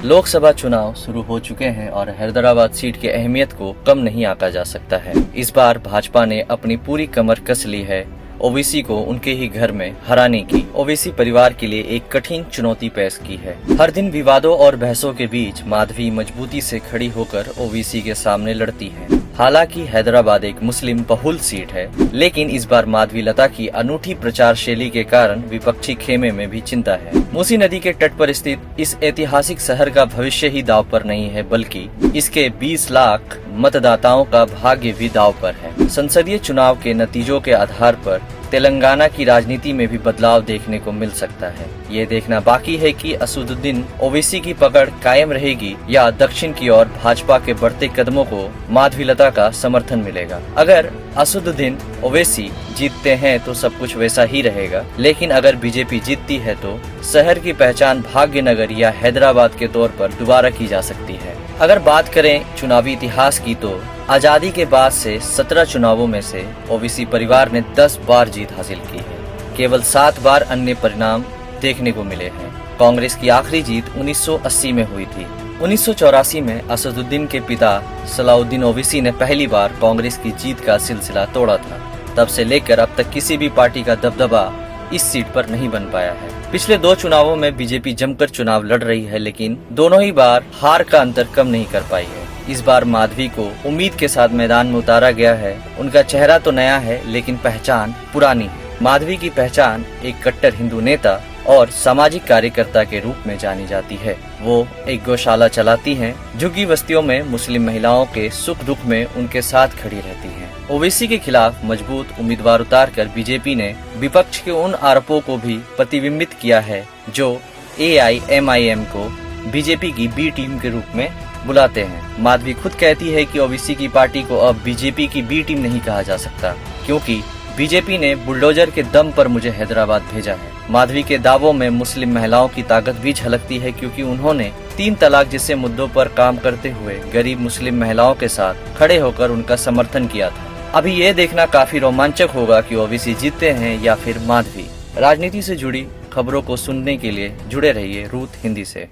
लोकसभा चुनाव शुरू हो चुके हैं और हैदराबाद सीट की अहमियत को कम नहीं आंका जा सकता है। इस बार भाजपा ने अपनी पूरी कमर कस ली है ओवैसी को उनके ही घर में हराने की। ओवैसी परिवार के लिए एक कठिन चुनौती पेश की है। हर दिन विवादों और बहसों के बीच माधवी मजबूती से खड़ी होकर ओवैसी के सामने लड़ती है। हालांकि हैदराबाद एक मुस्लिम बहुल सीट है, लेकिन इस बार माधवी लता की अनूठी प्रचार शैली के कारण विपक्षी खेमे में भी चिंता है। मूसी नदी के तट पर स्थित इस ऐतिहासिक शहर का भविष्य ही दांव पर नहीं है, बल्कि इसके 20 लाख मतदाताओं का भाग्य भी दांव पर है। संसदीय चुनाव के नतीजों के आधार पर तेलंगाना की राजनीति में भी बदलाव देखने को मिल सकता है। ये देखना बाकी है कि असदुद्दीन ओवैसी की पकड़ कायम रहेगी या दक्षिण की ओर भाजपा के बढ़ते कदमों को माधवी लता का समर्थन मिलेगा। अगर असदुद्दीन ओवैसी जीतते हैं तो सब कुछ वैसा ही रहेगा, लेकिन अगर बीजेपी जीतती है तो शहर की पहचान भाग्यनगर या हैदराबाद के तौर पर दोबारा की जा सकती है। अगर बात करें चुनावी इतिहास की तो आजादी के बाद से 17 चुनावों में से ओवैसी परिवार ने 10 बार जीत हासिल की है। केवल 7 बार अन्य परिणाम देखने को मिले हैं। कांग्रेस की आखिरी जीत 1980 में हुई थी। 1984 में असदुद्दीन के पिता सलाउद्दीन ओवैसी ने पहली बार कांग्रेस की जीत का सिलसिला तोड़ा था। तब से लेकर अब तक किसी भी पार्टी का दबदबा इस सीट पर नहीं बन पाया है। पिछले 2 चुनावों में बीजेपी जमकर चुनाव लड़ रही है, लेकिन दोनों ही बार हार का अंतर कम नहीं कर पाई है। इस बार माधवी को उम्मीद के साथ मैदान में उतारा गया है। उनका चेहरा तो नया है, लेकिन पहचान पुरानी है। माधवी की पहचान एक कट्टर हिंदू नेता और सामाजिक कार्यकर्ता के रूप में जानी जाती है। वो एक गौशाला चलाती हैं, झुग्गी बस्तियों में मुस्लिम महिलाओं के सुख दुख में उनके साथ खड़ी रहती हैं। ओवैसी के खिलाफ मजबूत उम्मीदवार उतारकर बीजेपी ने विपक्ष के उन आरोपों को भी प्रतिबिंबित किया है जो AIMIM को बीजेपी की बी टीम के रूप में बुलाते हैं। माधवी खुद कहती है कि ओवैसी की पार्टी को अब बीजेपी की बी टीम नहीं कहा जा सकता, क्योंकि बीजेपी ने बुलडोजर के दम पर मुझे हैदराबाद भेजा है। माधवी के दावों में मुस्लिम महिलाओं की ताकत भी झलकती है, क्योंकि उन्होंने 3 तलाक जैसे मुद्दों पर काम करते हुए गरीब मुस्लिम महिलाओं के साथ खड़े होकर उनका समर्थन किया था। अभी ये देखना काफी रोमांचक होगा कि ओवैसी जीतते हैं या फिर माधवी। राजनीति से जुड़ी खबरों को सुनने के लिए जुड़े रहिए रूट हिंदी से।